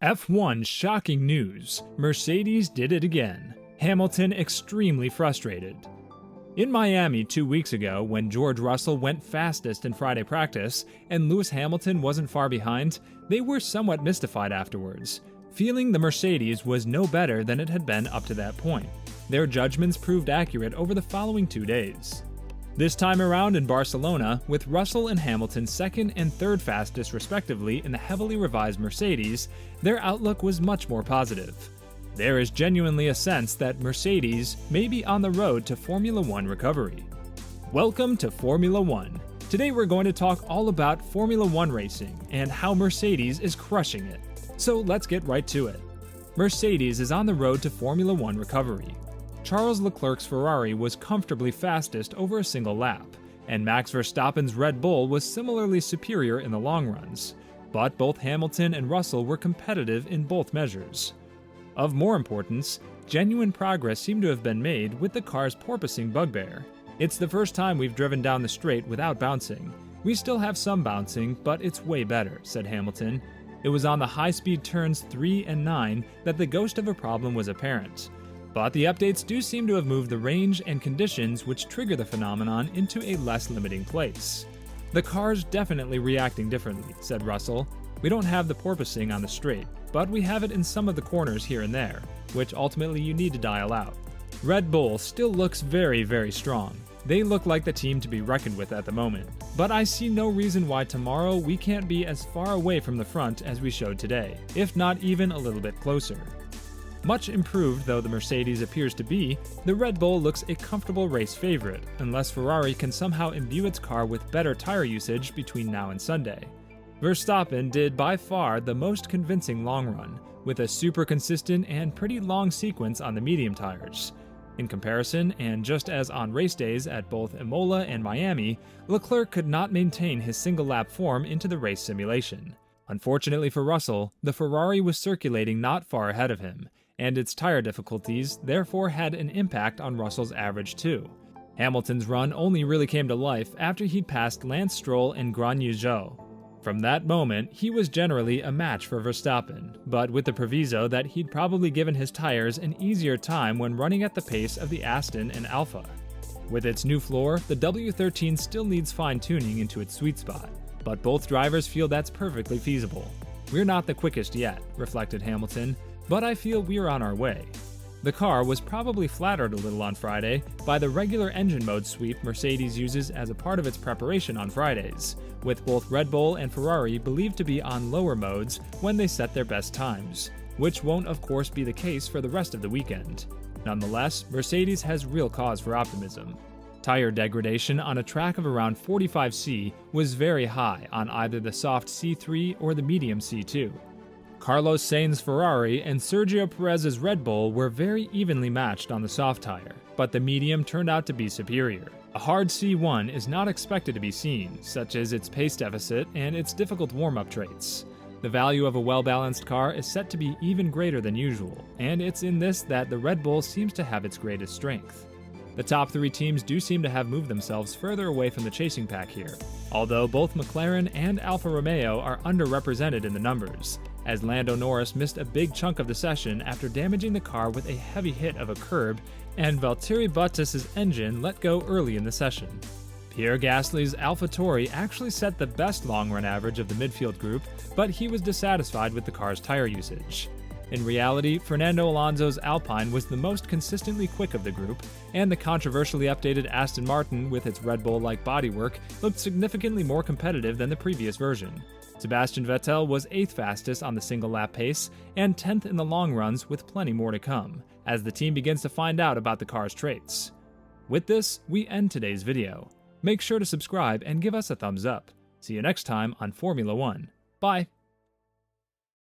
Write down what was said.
F1 shocking news. Mercedes did it again. Hamilton extremely frustrated. In Miami 2 weeks ago, when George Russell went fastest in Friday practice and Lewis Hamilton wasn't far behind, they were somewhat mystified afterwards, feeling the Mercedes was no better than it had been up to that point. Their judgments proved accurate over the following 2 days. This time around in Barcelona, with Russell and Hamilton second and third fastest respectively in the heavily revised Mercedes, their outlook was much more positive. There is genuinely a sense that Mercedes may be on the road to Formula One recovery. Welcome to Formula One. Today we're going to talk all about Formula One racing and how Mercedes is crushing it. So let's get right to it. Mercedes is on the road to Formula One recovery. Charles Leclerc's Ferrari was comfortably fastest over a single lap, and Max Verstappen's Red Bull was similarly superior in the long runs, but both Hamilton and Russell were competitive in both measures. Of more importance, genuine progress seemed to have been made with the car's porpoising bugbear. It's the first time we've driven down the straight without bouncing. We still have some bouncing, but it's way better, said Hamilton. It was on the high-speed turns 3 and 9 that the ghost of a problem was apparent. But the updates do seem to have moved the range and conditions which trigger the phenomenon into a less limiting place. The car's definitely reacting differently, said Russell. We don't have the porpoising on the straight, but we have it in some of the corners here and there, which ultimately you need to dial out. Red Bull still looks very, very strong. They look like the team to be reckoned with at the moment, but I see no reason why tomorrow we can't be as far away from the front as we showed today, if not even a little bit closer. Much improved though the Mercedes appears to be, the Red Bull looks a comfortable race favorite, unless Ferrari can somehow imbue its car with better tire usage between now and Sunday. Verstappen did by far the most convincing long run, with a super consistent and pretty long sequence on the medium tires. In comparison, and just as on race days at both Imola and Miami, Leclerc could not maintain his single-lap form into the race simulation. Unfortunately for Russell, the Ferrari was circulating not far ahead of him, and its tire difficulties therefore had an impact on Russell's average too. Hamilton's run only really came to life after he'd passed Lance Stroll and Guan Yu Zhou. From that moment, he was generally a match for Verstappen, but with the proviso that he'd probably given his tires an easier time when running at the pace of the Aston and Alfa. With its new floor, the W13 still needs fine-tuning into its sweet spot, but both drivers feel that's perfectly feasible. We're not the quickest yet, reflected Hamilton, but I feel we're on our way. The car was probably flattered a little on Friday by the regular engine mode sweep Mercedes uses as a part of its preparation on Fridays, with both Red Bull and Ferrari believed to be on lower modes when they set their best times, which won't of course be the case for the rest of the weekend. Nonetheless, Mercedes has real cause for optimism. Tire degradation on a track of around 45C was very high on either the soft C3 or the medium C2. Carlos Sainz's Ferrari and Sergio Perez's Red Bull were very evenly matched on the soft tire, but the medium turned out to be superior. A hard C1 is not expected to be seen, such as its pace deficit and its difficult warm-up traits. The value of a well-balanced car is set to be even greater than usual, and it's in this that the Red Bull seems to have its greatest strength. The top 3 teams do seem to have moved themselves further away from the chasing pack here, although both McLaren and Alfa Romeo are underrepresented in the numbers, as Lando Norris missed a big chunk of the session after damaging the car with a heavy hit of a curb, and Valtteri Bottas's engine let go early in the session. Pierre Gasly's AlphaTauri actually set the best long-run average of the midfield group, but he was dissatisfied with the car's tire usage. In reality, Fernando Alonso's Alpine was the most consistently quick of the group, and the controversially updated Aston Martin with its Red Bull-like bodywork looked significantly more competitive than the previous version. Sebastian Vettel was 8th fastest on the single-lap pace and 10th in the long runs with plenty more to come, as the team begins to find out about the car's traits. With this, we end today's video. Make sure to subscribe and give us a thumbs up. See you next time on Formula One. Bye!